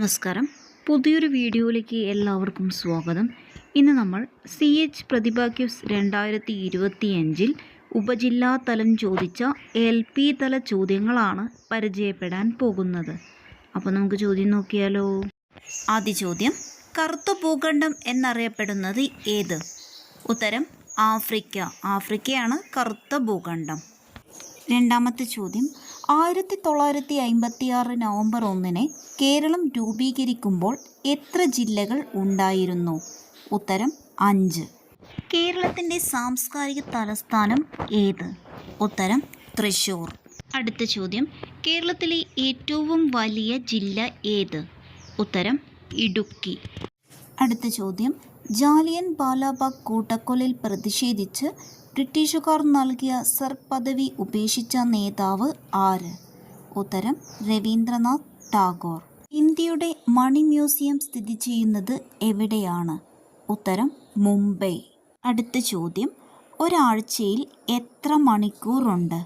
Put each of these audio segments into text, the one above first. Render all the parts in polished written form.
നമസ്കാരം. പുതിയൊരു വീഡിയോയിലേക്ക് എല്ലാവർക്കും സ്വാഗതം. ഇന്ന് നമ്മൾ പ്രതിഭ ക്വിസ് 2025 ഉപജില്ലാ തലം ചോദിച്ച LP തല ചോദ്യങ്ങളാണ് പരിചയപ്പെടാൻ പോകുന്നത്. അപ്പോൾ നമുക്ക് ചോദ്യം നോക്കിയാലോ. ആദ്യ ചോദ്യം, കറുത്ത ഭൂഖണ്ഡം എന്നറിയപ്പെടുന്നത് ഏത്? ഉത്തരം ആഫ്രിക്ക. ആഫ്രിക്കയാണ് കറുത്ത ഭൂഖണ്ഡം. രണ്ടാമത്തെ ചോദ്യം, 1956 നവംബർ 1 കേരളം രൂപീകരിക്കുമ്പോൾ എത്ര ജില്ലകൾ ഉണ്ടായിരുന്നു? ഉത്തരം 5. കേരളത്തിൻ്റെ സാംസ്കാരിക തലസ്ഥാനം ഏത്? ഉത്തരം തൃശ്ശൂർ. അടുത്ത ചോദ്യം, കേരളത്തിലെ ഏറ്റവും വലിയ ജില്ല ഏത്? ഉത്തരം ഇടുക്കി. അടുത്ത ചോദ്യം, ജാലിയൻ വാലാബാഗ് കൂട്ടക്കൊലയിൽ പ്രതിഷേധിച്ച് ബ്രിട്ടീഷുകാർ നൽകിയ സർ പദവി ഉപേക്ഷിച്ച നേതാവ് ആര്? ഉത്തരം രവീന്ദ്രനാഥ് ടാഗോർ. ഇന്ത്യയുടെ മണി മ്യൂസിയം സ്ഥിതി ചെയ്യുന്നത് എവിടെയാണ്? ഉത്തരം മുംബൈ. അടുത്ത ചോദ്യം, ഒരാഴ്ചയിൽ എത്ര മണിക്കൂറുണ്ട്?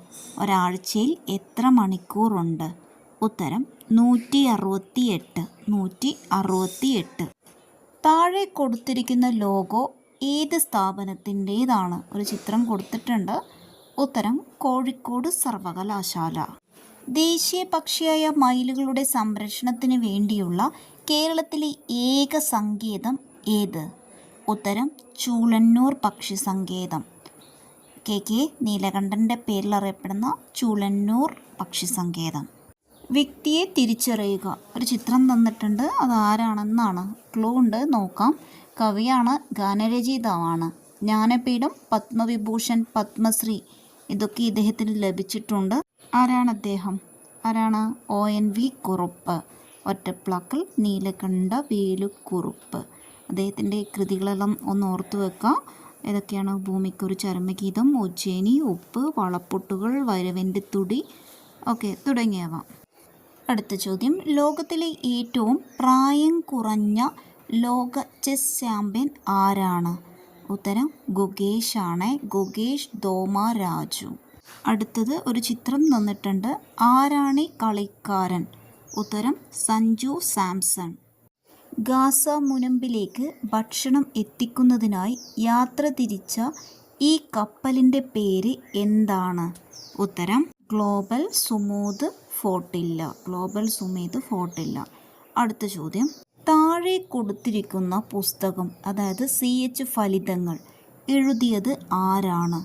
ഒരാഴ്ചയിൽ എത്ര മണിക്കൂറുണ്ട്? ഉത്തരം 168. താഴെ കൊടുത്തിരിക്കുന്ന ലോഗോ ഏത് സ്ഥാപനത്തിൻ്റേതാണ്? ഒരു ചിത്രം കൊടുത്തിട്ടുണ്ട്. ഉത്തരം കോഴിക്കോട് സർവകലാശാല. ദേശീയ പക്ഷിയായ മയിലുകളുടെ സംരക്ഷണത്തിന് വേണ്ടിയുള്ള കേരളത്തിലെ ഏക സങ്കേതം ഏത്? ഉത്തരം ചൂളന്നൂർ പക്ഷി സങ്കേതം. KK നീലകണ്ഠൻ്റെ പേരിൽ അറിയപ്പെടുന്ന ചൂളന്നൂർ പക്ഷി സങ്കേതം. വ്യക്തിയെ തിരിച്ചറിയുക. ഒരു ചിത്രം തന്നിട്ടുണ്ട്, അത് ആരാണെന്നാണ്. ക്ലൂ ഉണ്ട്, നോക്കാം. കവിയാണ്, ഗാനരചയിതാവാണ്. ജ്ഞാനപീഠം, പത്മവിഭൂഷൺ, പത്മശ്രീ ഇതൊക്കെ ഇദ്ദേഹത്തിന് ലഭിച്ചിട്ടുണ്ട്. ആരാണ് അദ്ദേഹം? ആരാണ്? ONV കുറുപ്പ്. ഒറ്റപ്ലാക്കൽ നീലകണ്ഠ വേലുക്കുറുപ്പ്. അദ്ദേഹത്തിൻ്റെ കൃതികളെല്ലാം ഒന്ന് ഓർത്തു വെക്കുക. ഏതൊക്കെയാണ്? ഭൂമിക്കൊരു ചരമഗീതം, ഉജ്ജയിനി, ഉപ്പ്, വളപ്പൊട്ടുകൾ, വരവിൻ്റെ തുടി, ഓക്കെ തുടങ്ങിയവ. അടുത്ത ചോദ്യം, ലോകത്തിലെ ഏറ്റവും പ്രായം കുറഞ്ഞ ലോക ചെസ് ചാമ്പ്യൻ ആരാണ്? ഉത്തരം ഗുകേഷ് ആണ്. ഗുകേഷ് ദോമരാജു. അടുത്തത് ഒരു ചിത്രം തന്നിട്ടുണ്ട്. ആരാണ് കളിക്കാരൻ? ഉത്തരം സഞ്ജു സാംസൺ. ഗാസ മുനമ്പിലേക്ക് ഭക്ഷണം എത്തിക്കുന്നതിനായി യാത്ര തിരിച്ച ഈ കപ്പലിൻ്റെ പേര് എന്താണ്? ഉത്തരം ഗ്ലോബൽ സുമൂദ് ഫോർട്ടില്ല. ഗ്ലോബൽ സുമൂദ് ഫോർട്ടില്ല. അടുത്ത ചോദ്യം, താഴെ കൊടുത്തിരിക്കുന്ന പുസ്തകം, അതായത് CH ഫലിതങ്ങൾ എഴുതിയത് ആരാണ്?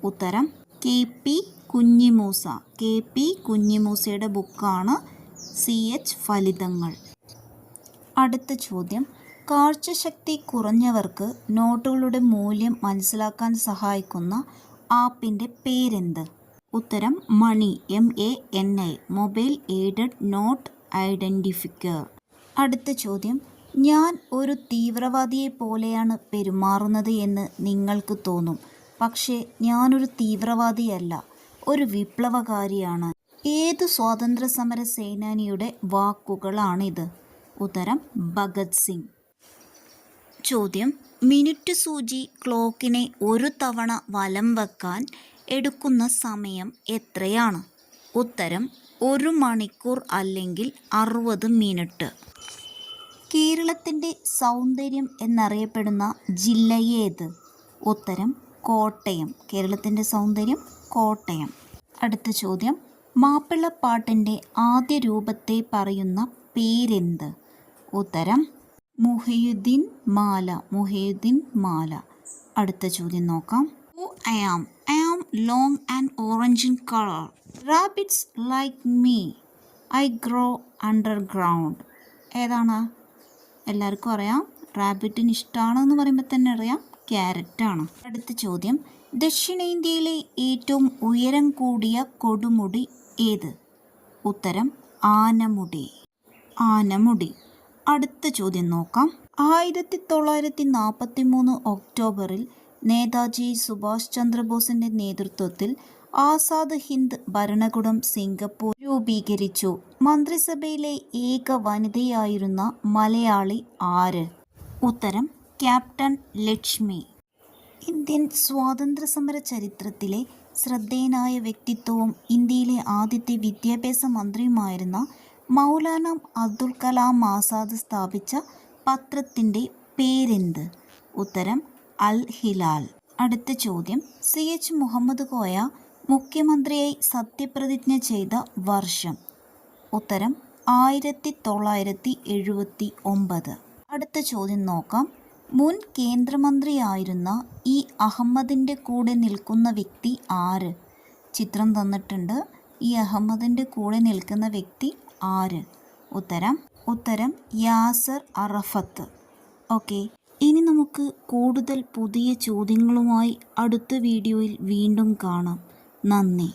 ഉത്തരം KP കുഞ്ഞിമൂസ. KP കുഞ്ഞിമൂസയുടെ ബുക്കാണ് CH ഫലിതങ്ങൾ. അടുത്ത ചോദ്യം, കാഴ്ചശക്തി കുറഞ്ഞവർക്ക് നോട്ടുകളുടെ മൂല്യം മനസ്സിലാക്കാൻ സഹായിക്കുന്ന ആപ്പിൻ്റെ പേരെന്ത്? ഉത്തരം MANI. MANI. Mobile aided note identifier. അടുത്ത ചോദ്യം, ഞാൻ ഒരു തീവ്രവാദിയെ പോലെയാണ് പെരുമാറുന്നത് എന്ന് നിങ്ങൾക്ക് തോന്നും. പക്ഷേ ഞാനൊരു തീവ്രവാദിയല്ല, ഒരു വിപ്ലവകാരിയാണ്. ഏതു സ്വാതന്ത്ര്യ സമര സേനാനിയുടെ വാക്കുകളാണിത്? ഉത്തരം ഭഗത് സിംഗ്. ചോദ്യം, മിനിറ്റ് സൂചി ക്ലോക്കിനെ ഒരു തവണ വലം വെക്കാൻ എടുക്കുന്ന സമയം എത്രയാണ്? ഉത്തരം 1 മണിക്കൂർ അല്ലെങ്കിൽ 60 മിനിറ്റ്. കേരളത്തിൻ്റെ സൗന്ദര്യം എന്നറിയപ്പെടുന്ന ജില്ല ഏത്? ഉത്തരം കോട്ടയം. കേരളത്തിൻ്റെ സൗന്ദര്യം കോട്ടയം. അടുത്ത ചോദ്യം, മാപ്പിളപ്പാട്ടിൻ്റെ ആദ്യ രൂപത്തെ പറയുന്ന പേരെന്ത്? ഉത്തരം മുഹയുദ്ദീൻ മാല. മുഹയുദ്ദീൻ മാല. അടുത്ത ചോദ്യം നോക്കാം. Who I am long and orange in color. Rabbits like me. I grow underground. ഏതാണ്? എല്ലാവർക്കും അറിയാം. റാബിറ്റിന് ഇഷ്ടമാണെന്ന് പറയുമ്പോൾ തന്നെ അറിയാം, ക്യാരറ്റാണ്. അടുത്ത ചോദ്യം, ദക്ഷിണേന്ത്യയിലെ ഏറ്റവും ഉയരം കൂടിയ കൊടുമുടി ഏത്? ഉത്തരം ആനമുടി. ആനമുടി. അടുത്ത ചോദ്യം നോക്കാം. 1943 ഒക്ടോബറിൽ നേതാജി സുഭാഷ് ചന്ദ്രബോസിൻ്റെ നേതൃത്വത്തിൽ ആസാദ് ഹിന്ദ് ഭരണകൂടം സിംഗപ്പൂർ രൂപീകരിച്ചു. മന്ത്രിസഭയിലെ ഏക വനിതയായിരുന്ന മലയാളി ആര്? ഉത്തരം ക്യാപ്റ്റൻ ലക്ഷ്മി. ഇന്ത്യൻ സ്വാതന്ത്ര്യ സമര ചരിത്രത്തിലെ ശ്രദ്ധേയനായ വ്യക്തിത്വവും ഇന്ത്യയിലെ ആദ്യത്തെ വിദ്യാഭ്യാസ മന്ത്രിയുമായിരുന്ന മൗലാന അബ്ദുൽ കലാം ആസാദ് സ്ഥാപിച്ച പത്രത്തിൻ്റെ പേരെന്ത്? ഉത്തരം അൽ ഹിലാൽ. അടുത്ത ചോദ്യം, CH മുഹമ്മദ് കോയ മുഖ്യമന്ത്രിയായി സത്യപ്രതിജ്ഞ ചെയ്ത വർഷം? ഉത്തരം 1979. അടുത്ത ചോദ്യം നോക്കാം. മുൻ കേന്ദ്രമന്ത്രിയായിരുന്ന ഇ അഹമ്മദിൻ്റെ കൂടെ നിൽക്കുന്ന വ്യക്തി ആര്? ചിത്രം തന്നിട്ടുണ്ട്. ഇ അഹമ്മദിൻ്റെ കൂടെ നിൽക്കുന്ന വ്യക്തി ആര്? ഉത്തരം യാസർ അറഫത്ത്. ഓക്കെ, ഇനി നമുക്ക് കൂടുതൽ പുതിയ ചോദ്യങ്ങളുമായി അടുത്ത വീഡിയോയിൽ വീണ്ടും കാണാം. നന്ദി.